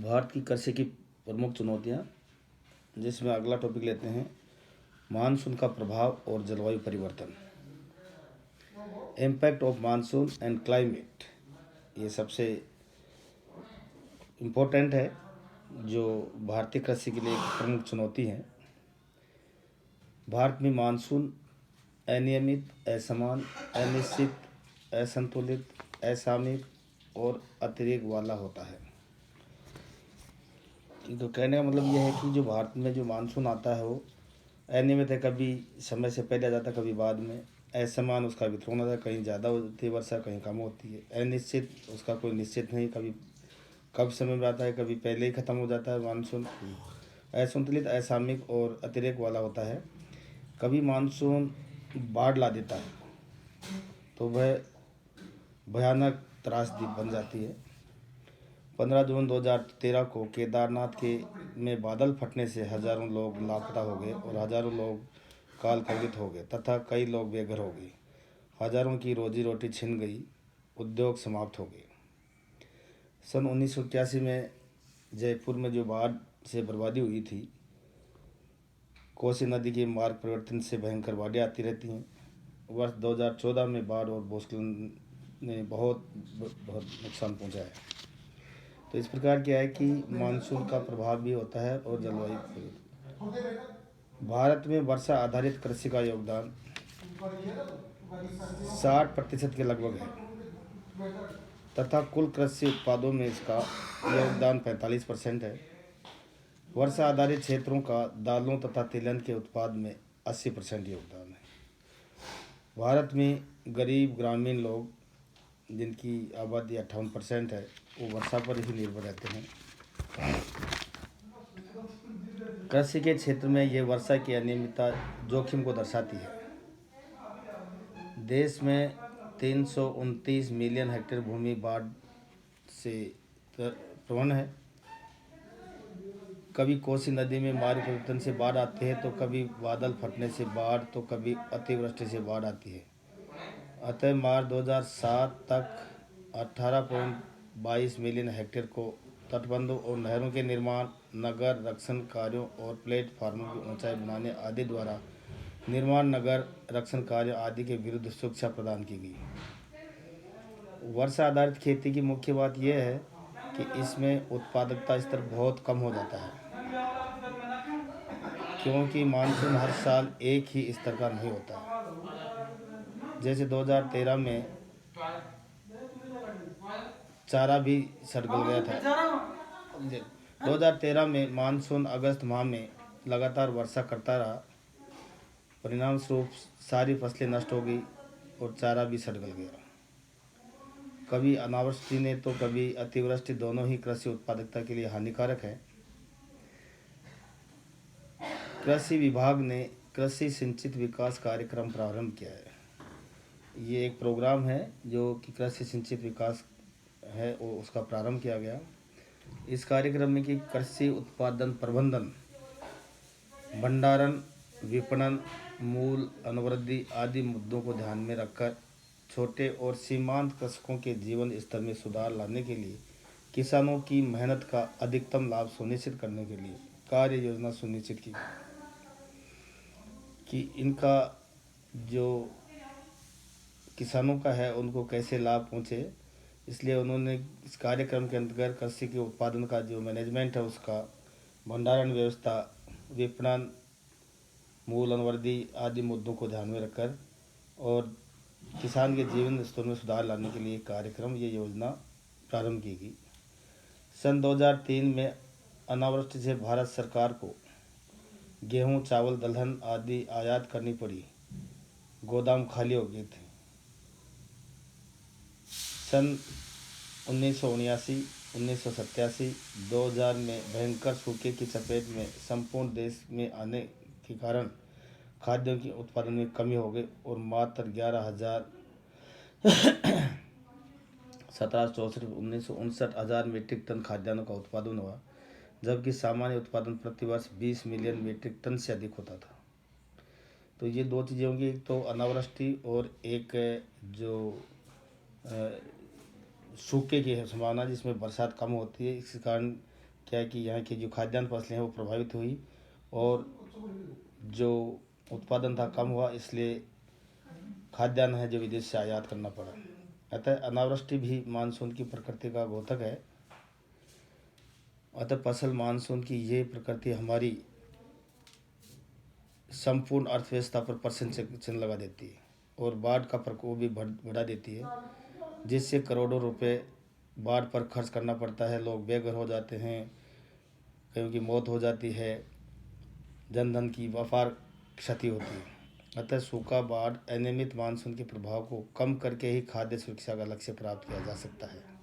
भारत की कृषि की प्रमुख चुनौतियां, जिसमें अगला टॉपिक लेते हैं मानसून का प्रभाव और जलवायु परिवर्तन। Impact of monsoon and climate, ये सबसे इम्पोर्टेंट है जो भारतीय कृषि के लिए एक प्रमुख चुनौती है। भारत में मानसून अनियमित, असमान, अनिश्चित, असंतुलित, असामयिक और अतिरेक वाला होता है। तो कहने का मतलब यह है कि जो भारत में जो मानसून आता है वो अनियमित है, कभी समय से पहले आ जाता है, कभी बाद में। असमान, उसका वितरण होता है, कहीं ज़्यादा होती है वर्षा, कहीं कम होती है। अनिश्चित, उसका कोई निश्चित नहीं, कभी कब समय में आता है, कभी पहले ही ख़त्म हो जाता है मानसून। असंतुलित, असामयिक और अतिरेक वाला होता है। कभी मानसून बाढ़ ला देता है तो वह भयानक त्रासदी बन जाती है। 15 जून 2013 को केदारनाथ के में बादल फटने से हजारों लोग लापता हो गए और हजारों लोग काल कलवित हो गए तथा कई लोग बेघर हो गए। हजारों की रोजी रोटी छिन गई, उद्योग समाप्त हो गए। सन 1981 में जयपुर में जो बाढ़ से बर्बादी हुई थी, कोसी नदी के मार्ग परिवर्तन से भयंकर बाढ़ें आती रहती हैं। वर्ष 2014 में बाढ़ और भूस्खलन ने बहुत नुकसान पहुंचाया। तो इस प्रकार क्या है कि मानसून का प्रभाव भी होता है और जलवायु परिवर्तन। भारत में वर्षा आधारित कृषि का योगदान 60% के लगभग है तथा कुल कृषि उत्पादों में इसका योगदान 45% है। वर्षा आधारित क्षेत्रों का दालों तथा तिलहन के उत्पाद में 80% योगदान है। भारत में गरीब ग्रामीण लोग, जिनकी आबादी 58% है, वो वर्षा पर ही निर्भर रहते हैं। कृषि के क्षेत्र में ये वर्षा की अनियमितता जोखिम को दर्शाती है। देश में 329 मिलियन हेक्टेयर भूमि बाढ़ से प्रवण है। कभी कोसी नदी में मार्ग परिवर्तन से बाढ़ आती है, तो कभी बादल फटने से बाढ़, तो कभी अतिवृष्टि से बाढ़ आती है। अतः मार्च 2007 तक 18.22 मिलियन हेक्टेयर को तटबंधों और नहरों के निर्माण, नगर रक्षण कार्यों और प्लेटफार्मों की ऊंचाई बनाने आदि द्वारा निर्माण, नगर रक्षण कार्य आदि के विरुद्ध सुरक्षा प्रदान की गई। वर्षा आधारित खेती की मुख्य बात यह है कि इसमें उत्पादकता स्तर बहुत कम हो जाता है, क्योंकि मानसून हर साल एक ही स्तर का नहीं होता है। जैसे 2013 में चारा भी सड़गल गया था। 2013 में मानसून अगस्त माह में लगातार वर्षा करता रहा, परिणाम स्वरूप सारी फसलें नष्ट हो गई और चारा भी सड़गल गया। कभी अनावृष्टि ने तो कभी अतिवृष्टि, दोनों ही कृषि उत्पादकता के लिए हानिकारक है। कृषि विभाग ने कृषि सिंचित विकास कार्यक्रम प्रारंभ किया है। ये एक प्रोग्राम है जो कि कृषि सिंचित विकास है, वो उसका प्रारंभ किया गया। इस कार्यक्रम में कि कृषि उत्पादन प्रबंधन, भंडारण, विपणन, मूल अनुवृद्धि आदि मुद्दों को ध्यान में रखकर छोटे और सीमांत कृषकों के जीवन स्तर में सुधार लाने के लिए किसानों की मेहनत का अधिकतम लाभ सुनिश्चित करने के लिए कार्य योजना सुनिश्चित की कि इनका जो किसानों का है उनको कैसे लाभ पहुँचे। इसलिए उन्होंने इस कार्यक्रम के अंतर्गत कृषि के उत्पादन का जो मैनेजमेंट है, उसका भंडारण व्यवस्था, विपणन, मूल अनुवृद्धि आदि मुद्दों को ध्यान में रखकर और किसान के जीवन स्तर में सुधार लाने के लिए कार्यक्रम, ये योजना प्रारंभ की गई। सन 2003 में अनावृष्टि से भारत सरकार को गेहूं, चावल, दलहन आदि आयात करनी पड़ी, गोदाम खाली हो गए थे। सन 1979, 1987, 2000 में भयंकर सूखे की चपेट में संपूर्ण देश में आने के कारण खाद्यों के उत्पादन में कमी हो गई और मात्र 11,1764 मीट्रिक टन खाद्यान्नों का उत्पादन हुआ, जबकि सामान्य उत्पादन प्रति वर्ष 20 मिलियन मीट्रिक टन से अधिक होता था। तो ये दो चीज़ें होंगी, एक तो अनावृष्टि और एक जो सूखे की संभावना, जिसमें बरसात कम होती है। इस कारण क्या है कि यहाँ की जो खाद्यान्न फसलें हैं वो प्रभावित हुई और जो उत्पादन था कम हुआ, इसलिए खाद्यान्न है जो विदेश से आयात करना पड़ा। अतः अनावृष्टि भी मानसून की प्रकृति का घोतक है। अतः फसल मानसून की ये प्रकृति हमारी संपूर्ण अर्थव्यवस्था पर परसेंट से चिन्ह लगा देती है और बाढ़ का प्रकोप भी बढ़ा देती है, जिससे करोड़ों रुपए बाढ़ पर खर्च करना पड़ता है। लोग बेघर हो जाते हैं, कईयों की मौत हो जाती है, जन धन की अपार क्षति होती है। अतः सूखा, बाढ़, अनियमित मानसून के प्रभाव को कम करके ही खाद्य सुरक्षा का लक्ष्य प्राप्त किया जा सकता है।